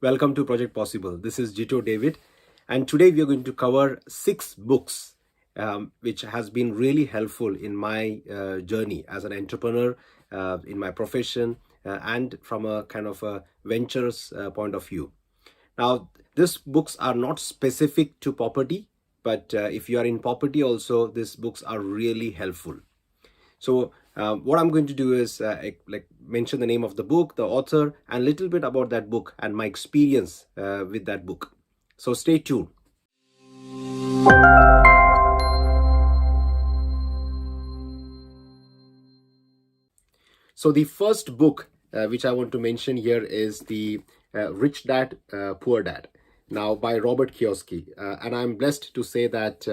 Welcome to Project Possible. This is Jitto David, and today we are going to cover 6 books which has been really helpful in my journey as an entrepreneur, in my profession, and from a kind of a ventures point of view. Now, these books are not specific to property, but if you are in property also, these books are really helpful. So what I'm going to do is like mention the name of the book, the author, and a little bit about that book and my experience with that book. So stay tuned. So the first book which I want to mention here is the Rich Dad, Poor Dad, now by Robert Kiyosaki. And I'm blessed to say that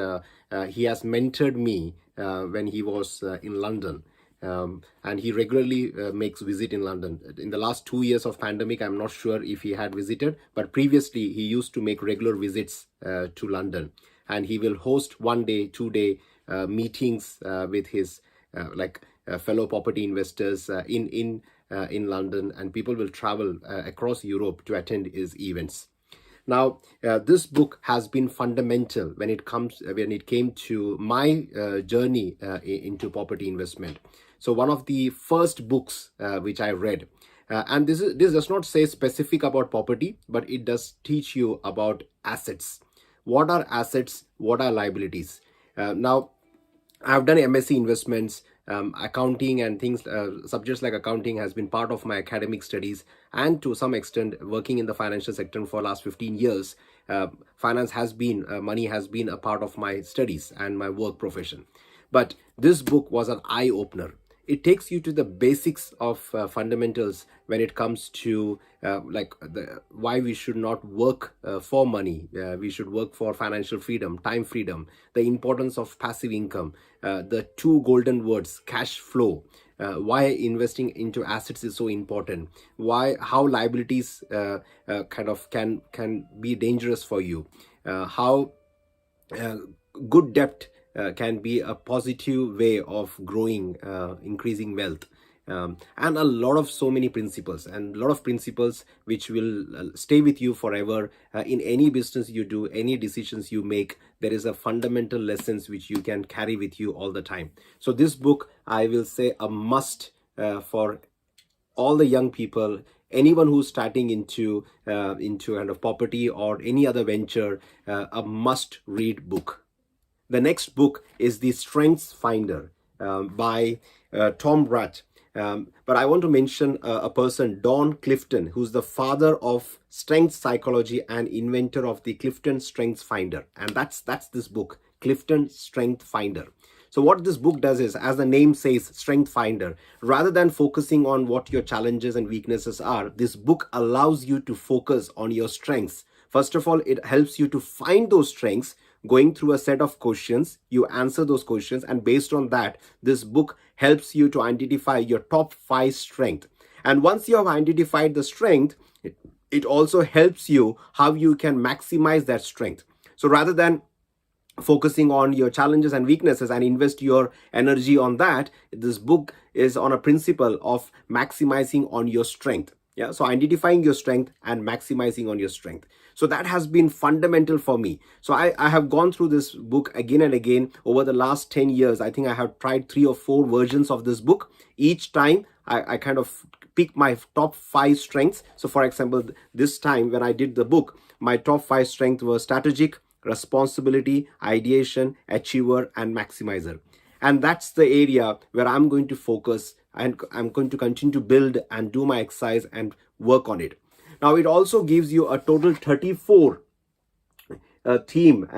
he has mentored me when he was in London. And he regularly makes visit in London. In the last 2 years of pandemic, I'm not sure if he had visited, but previously he used to make regular visits to London, and he will host 1 day, 2 day meetings with his fellow property investors in London, and people will travel across Europe to attend his events. Now, this book has been fundamental when it came to my journey into property investment. So, one of the first books which I read, and this does not say specific about property, but it does teach you about assets. What are assets? What are liabilities? Now, I've done MSc investments, accounting and things, subjects like accounting has been part of my academic studies, and to some extent working in the financial sector for the last 15 years. Money has been a part of my studies and my work profession. But this book was an eye opener. It takes you to the basics of fundamentals when it comes to why we should not work for money. We should work for financial freedom, time freedom, the importance of passive income, the two golden words, cash flow, why investing into assets is so important, how liabilities can be dangerous for you, how good debt can be a positive way of growing, increasing wealth, and a lot of so many principles, and a lot of principles which will stay with you forever. In any business you do, any decisions you make, there is a fundamental lessons which you can carry with you all the time. So this book, I will say, a must for all the young people, anyone who's starting into kind of property or any other venture, a must read book. The next book is The Strengths Finder by Tom Bratt. But I want to mention a person, Don Clifton, who's the father of strength psychology and inventor of the Clifton Strengths Finder. And that's this book, Clifton Strength Finder. So what this book does is, as the name says, Strength Finder, rather than focusing on what your challenges and weaknesses are, this book allows you to focus on your strengths. First of all, it helps you to find those strengths. Going through a set of questions, you answer those questions, and based on that, this book helps you to identify your top 5 strengths. And once you have identified the strength, it also helps you how you can maximize that strength. So rather than focusing on your challenges and weaknesses and invest your energy on that, this book is on a principle of maximizing on your strength. Yeah, so identifying your strength and maximizing on your strength. So that has been fundamental for me. So I have gone through this book again and again over the last 10 years. I think I have tried 3 or 4 versions of this book. Each time I kind of pick my top 5 strengths. So for example, this time when I did the book, my top 5 strengths were strategic, responsibility, ideation, achiever, and maximizer. And that's the area where I'm going to focus, and I'm going to continue to build and do my exercise and work on it. Now, it also gives you a total 34 theme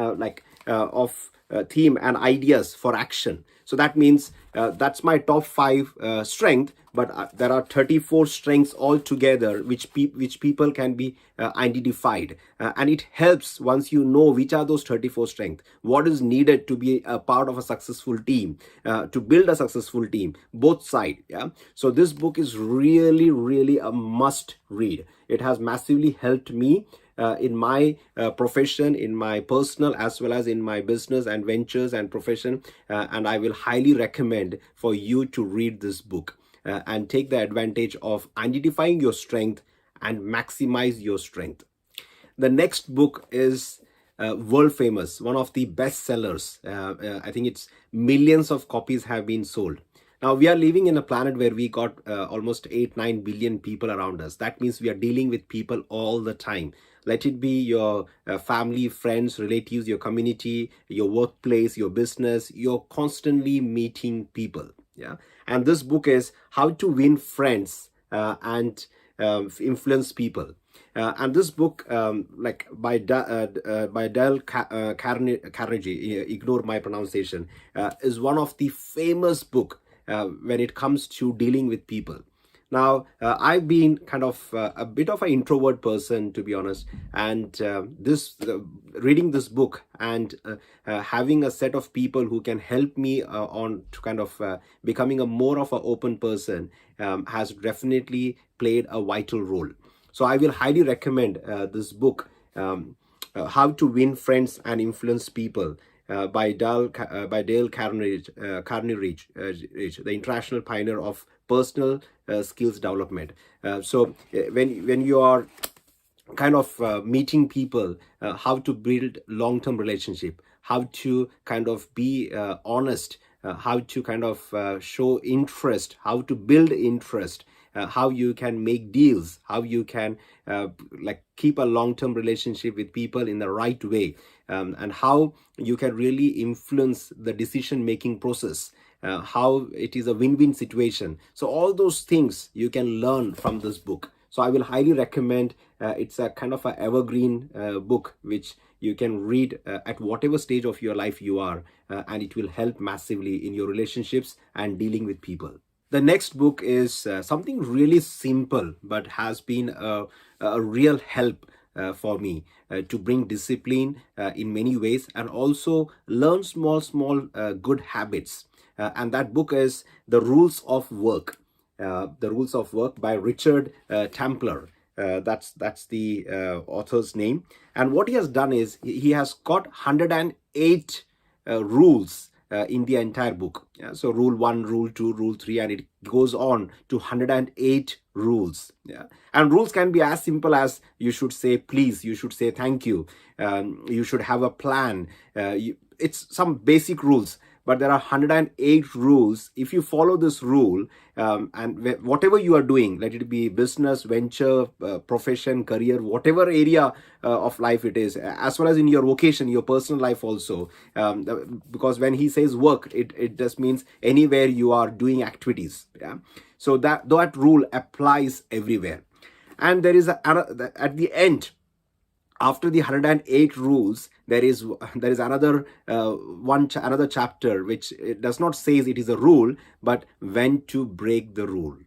and ideas for action. So that means that's my top 5 strength, but there are 34 strengths altogether which people can be identified, and it helps once you know which are those 34 strengths, what is needed to be a part of a successful team, to build a successful team, both sides. Yeah, so this book is really a must read. It has massively helped me in my profession, in my personal as well as in my business and ventures and profession, and I will highly recommend for you to read this book and take the advantage of identifying your strength and maximize your strength. The next book is world famous, one of the best sellers. I think it's millions of copies have been sold. Now we are living in a planet where we got almost 8 9 billion people around us. That means we are dealing with people all the time. Let it be your family, friends, relatives, your community, your workplace, your business. You're constantly meeting people. Yeah, and this book is How to Win Friends and Influence People. And this book, like by Carnegie, ignore my pronunciation, is one of the famous book when it comes to dealing with people. Now, I've been kind of a bit of an introvert person, to be honest, and this reading this book and having a set of people who can help me on to kind of becoming a more of an open person has definitely played a vital role. So I will highly recommend this book, How to Win Friends and Influence People, by Dale Carnegie, the international pioneer of personal skills development. When you are kind of meeting people, how to build long-term relationship, how to kind of be honest, how to kind of show interest, how to build interest, how you can make deals, how you can like keep a long-term relationship with people in the right way, and how you can really influence the decision-making process, how it is a win-win situation. So all those things you can learn from this book. So I will highly recommend. It's a kind of an evergreen book which you can read at whatever stage of your life you are, and it will help massively in your relationships and dealing with people. The next book is something really simple but has been a real help for me to bring discipline in many ways and also learn small good habits. And that book is The Rules of Work. The Rules of Work by Richard Templer. That's the author's name. And what he has done is he has got 108 rules in the entire book. Yeah? So rule 1, rule 2, rule 3, and it goes on to 108 rules. Yeah? And rules can be as simple as you should say please, you should say thank you, you should have a plan. It's some basic rules, but there are 108 rules. If you follow this rule, and whatever you are doing, let it be business, venture, profession, career, whatever area of life it is, as well as in your vocation, your personal life also, because when he says work, it just means anywhere you are doing activities. Yeah, so that rule applies everywhere. And there is at the end, after the 108 rules, there is another another chapter which it does not say it is a rule, but when to break the rule.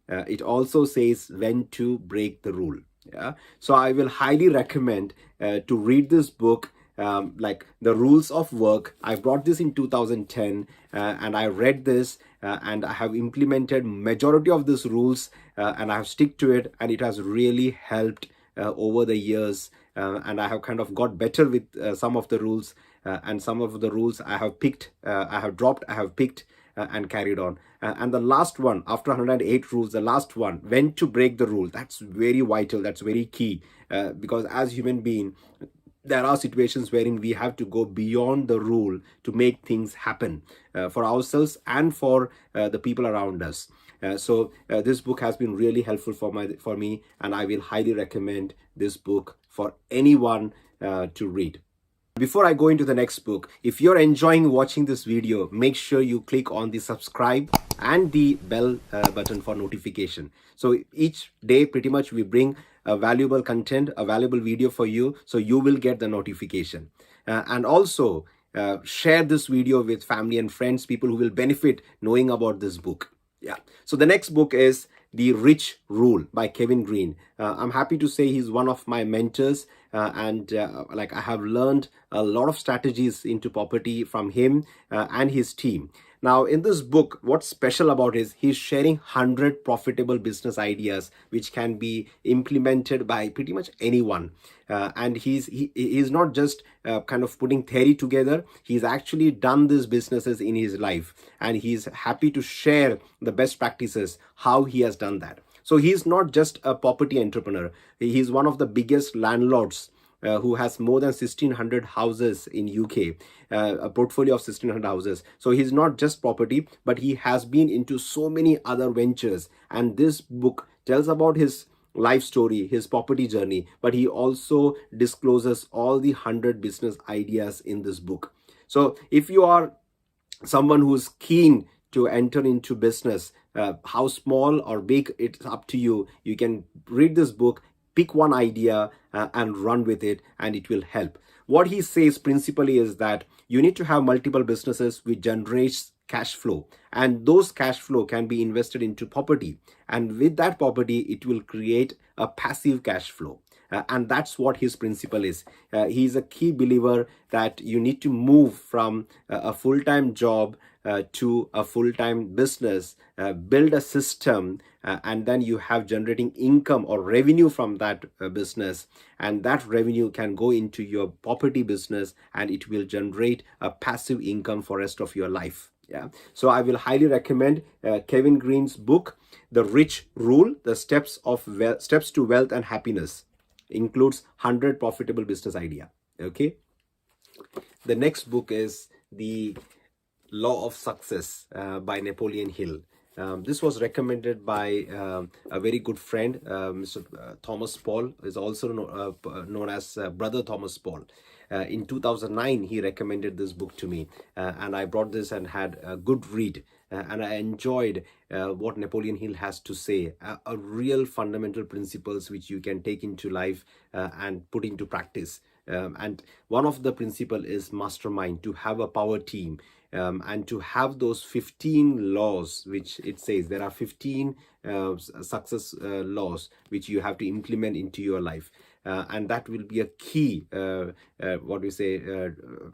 It also says when to break the rule. Yeah, so I will highly recommend to read this book. Like The Rules of Work. I brought this in 2010 and I read this and I have implemented majority of these rules and I have stick to it, and it has really helped over the years, and I have kind of got better with some of the rules, and some of the rules I have picked, I have dropped, I have picked, and carried on. And the last one, after 108 rules, the last one, when to break the rule, that's very vital, that's very key, because as human being, there are situations wherein we have to go beyond the rule to make things happen for ourselves and for the people around us. So this book has been really helpful for me, and I will highly recommend this book for anyone to read. Before I go into the next book, if you're enjoying watching this video, make sure you click on the subscribe and the bell button for notification. So each day, pretty much, we bring a valuable content, a valuable video for you, so you will get the notification. And also, share this video with family and friends, people who will benefit knowing about this book. Yeah. So the next book is The Rich Rule by Kevin Green. I'm happy to say he's one of my mentors, and like I have learned a lot of strategies into property from him and his team. Now, in this book, what's special about is he's sharing 100 profitable business ideas which can be implemented by pretty much anyone. And he's not just kind of putting theory together. He's actually done these businesses in his life, and he's happy to share the best practices, how he has done that. So he's not just a property entrepreneur. He's one of the biggest landlords who has more than 1,600 houses in UK, a portfolio of 1,600 houses. So he's not just property, but he has been into so many other ventures. And this book tells about his life story, his property journey, but he also discloses all the 100 business ideas in this book. So if you are someone who's keen to enter into business, how small or big, it's up to you. You can read this book, pick one idea and run with it, and it will help. What he says principally is that you need to have multiple businesses which generates cash flow, and those cash flow can be invested into property, and with that property it will create a passive cash flow. And that's what his principle is. He's a key believer that you need to move from a full-time job to a full-time business, build a system, and then you have generating income or revenue from that business, and that revenue can go into your property business, and it will generate a passive income for rest of your life. Yeah, so I will highly recommend Kevin Green's book, The Rich Rule: The Steps to Wealth and Happiness. Includes 100 profitable business idea. Okay. The next book is The Law of Success by Napoleon Hill. This was recommended by a very good friend, Mr. Thomas Paul, is also known as Brother Thomas Paul. In 2009, he recommended this book to me, and I brought this and had a good read. And I enjoyed what Napoleon Hill has to say, a real fundamental principles which you can take into life and put into practice. And one of the principle is mastermind, to have a power team, and to have those 15 laws, which it says there are 15 success laws which you have to implement into your life. And that will be a key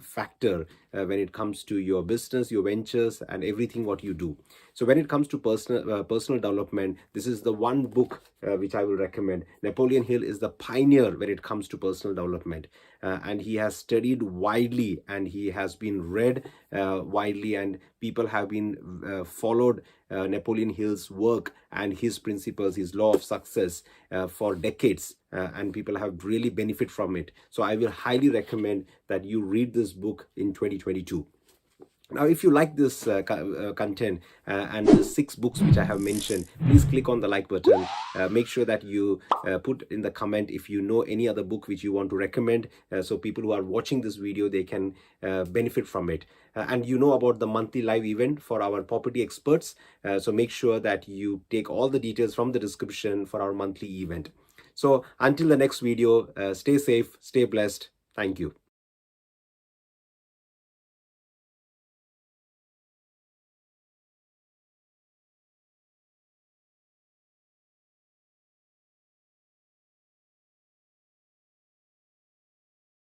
factor when it comes to your business, your ventures, and everything what you do. So when it comes to personal development, this is the one book which I will recommend. Napoleon Hill is the pioneer when it comes to personal development, and he has studied widely, and he has been read widely, and people have been followed Napoleon Hill's work and his principles, his law of success for decades, and people have really benefit from it. So I will highly recommend that you read this book in 2022. Now, if you like this content and the 6 books which I have mentioned, please click on the like button. Make sure that you put in the comment if you know any other book which you want to recommend, so people who are watching this video, they can benefit from it. And you know about the monthly live event for our property experts. So make sure that you take all the details from the description for our monthly event. So until the next video, stay safe, stay blessed. Thank you.